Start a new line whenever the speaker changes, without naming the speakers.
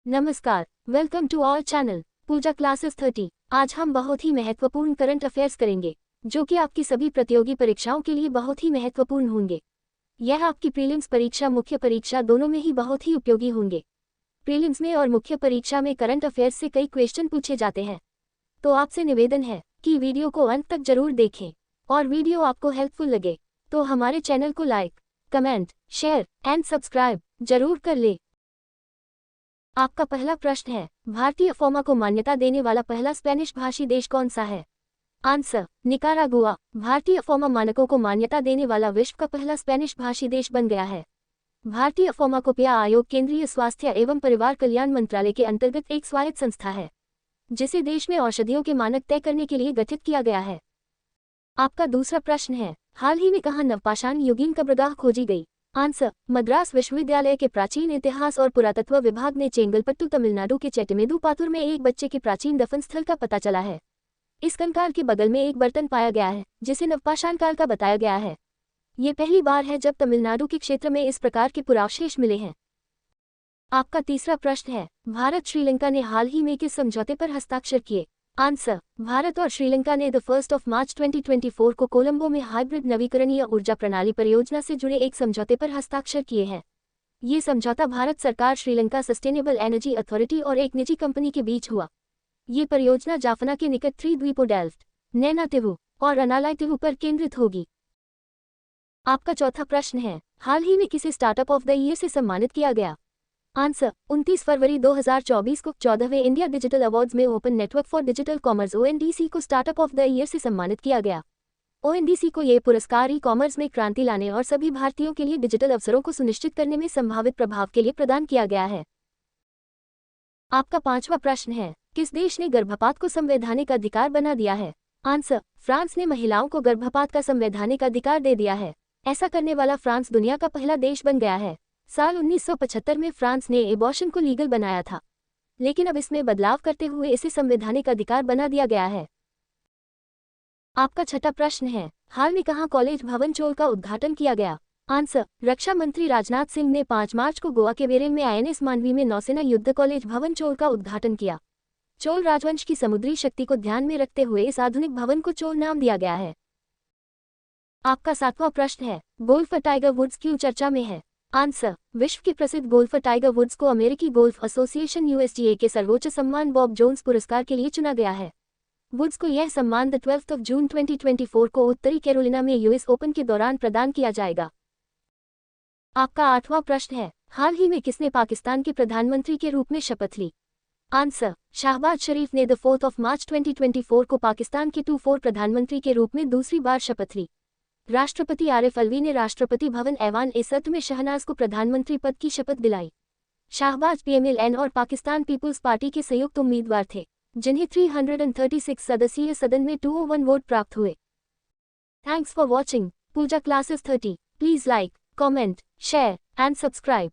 नमस्कार, welcome to our channel Puja classes 30। आज हम बहुत ही महत्वपूर्ण करंट अफेयर्स करेंगे जो कि आपकी सभी प्रतियोगी परीक्षाओं के लिए बहुत ही महत्वपूर्ण होंगे। यह आपकी प्रीलिम्स परीक्षा मुख्य परीक्षा दोनों में ही बहुत ही उपयोगी होंगे। प्रीलिम्स में और मुख्य परीक्षा में करंट अफेयर्स से कई क्वेश्चन पूछे जाते हैं, तो आपसे निवेदन है कि वीडियो को अंत तक जरूर देखें और वीडियो आपको हेल्पफुल लगे तो हमारे चैनल को like, comment, share and subscribe जरूर कर ले। आपका पहला प्रश्न है, भारतीय फोमा को मान्यता देने वाला पहला स्पेनिश भाषी देश कौन सा है? Answer, Nicaragua. भारतीय फोमा मानकों को मान्यता देने वाला विश्व का पहला स्पेनिश भाषी देश बन गया है। भारतीय फोमाकोपिया आयोग केंद्रीय स्वास्थ्य एवं परिवार कल्याण मंत्रालय के अंतर्गत एक स्वायत्त संस्था है जिसे देश में औषधियों के मानक तय करने के लिए गठित किया गया है। आपका दूसरा प्रश्न है, हाल ही में कहाँ नवपाषाण युगीन कब्रगाह खोजी गई? आंसर, मद्रास विश्वविद्यालय के प्राचीन इतिहास और पुरातत्व विभाग ने चेंगलपट्टू तमिलनाडु के चेट्टिमेदुपातुर में एक बच्चे के प्राचीन दफन स्थल का पता चला है। इस कंकाल के बगल में एक बर्तन पाया गया है जिसे नवपाषाण काल का बताया गया है। ये पहली बार है जब तमिलनाडु के क्षेत्र में इस प्रकार के पुरावशेष मिले हैं। आपका तीसरा प्रश्न है, भारत श्रीलंका ने हाल ही में किस समझौते पर हस्ताक्षर किए? आंसर, भारत और श्रीलंका ने 1 मार्च 2024 को कोलंबो में हाइब्रिड नवीकरणीय ऊर्जा प्रणाली परियोजना से जुड़े एक समझौते पर हस्ताक्षर किए हैं। ये समझौता भारत सरकार, श्रीलंका सस्टेनेबल एनर्जी अथॉरिटी और एक निजी कंपनी के बीच हुआ। ये परियोजना जाफना के निकट 3 द्वीपों डेल्फ्ट, नैनातिवु और अनालाइतिवु पर केंद्रित होगी। आपका चौथा प्रश्न है, हाल ही में किसे स्टार्टअप ऑफ द ईयर से सम्मानित किया गया? आंसर, 29 फरवरी 2024 को 14वें इंडिया डिजिटल अवार्ड्स में open network for digital commerce ONDC को स्टार्टअप ऑफ द ईयर से सम्मानित किया गया। ONDC को ये पुरस्कार ई कॉमर्स में क्रांति लाने और सभी भारतीयों के लिए डिजिटल अवसरों को सुनिश्चित करने में संभावित प्रभाव के लिए प्रदान किया गया है। आपका पांचवा प्रश्न है, किस देश ने गर्भपात को संवैधानिक अधिकार बना दिया है? आंसर, फ्रांस ने महिलाओं को गर्भपात का संवैधानिक अधिकार दे दिया है। ऐसा करने वाला फ्रांस दुनिया का पहला देश बन गया है। साल 1975 में फ्रांस ने एबॉर्शन को लीगल बनाया था, लेकिन अब इसमें बदलाव करते हुए इसे संवैधानिक अधिकार बना दिया गया है। आपका छठा प्रश्न है, हाल में कहाँ कॉलेज भवन चोल का उद्घाटन किया गया? आंसर, रक्षा मंत्री राजनाथ सिंह ने 5 मार्च को गोवा के वेरेल में INS मांडवी में नौसेना युद्ध कॉलेज भवन चोल का उद्घाटन किया। चोल राजवंश की समुद्री शक्ति को ध्यान में रखते हुए इस आधुनिक भवन को चोल नाम दिया गया है। आपका सातवां प्रश्न है, गोल्फर टाइगर वुड्स क्यों चर्चा में है? आंसर, विश्व के प्रसिद्ध गोल्फर टाइगर वुड्स को अमेरिकी गोल्फ एसोसिएशन USGA के सर्वोच्च सम्मान बॉब जोन्स पुरस्कार के लिए चुना गया है। वुड्स को यह सम्मान 12 जून 2024 को उत्तरी कैरोलिना में US ओपन के दौरान प्रदान किया जाएगा। आपका आठवां प्रश्न है, हाल ही में किसने पाकिस्तान के प्रधानमंत्री के रूप में शपथ ली? आंसर, शाहबाज शरीफ ने 4 मार्च 2024 को पाकिस्तान के 24 प्रधानमंत्री के रूप में दूसरी बार शपथ ली। राष्ट्रपति आरिफ अलवी ने राष्ट्रपति भवन ऐवान-ए-सद्र में शहनाज को प्रधानमंत्री पद की शपथ दिलाई। शाहबाज PMLN और पाकिस्तान पीपुल्स पार्टी के संयुक्त उम्मीदवार थे, जिन्हें 336 सदस्यीय सदन में 201 वोट प्राप्त हुए। Thanks for watching Puja classes 30। Please like, comment, share and subscribe.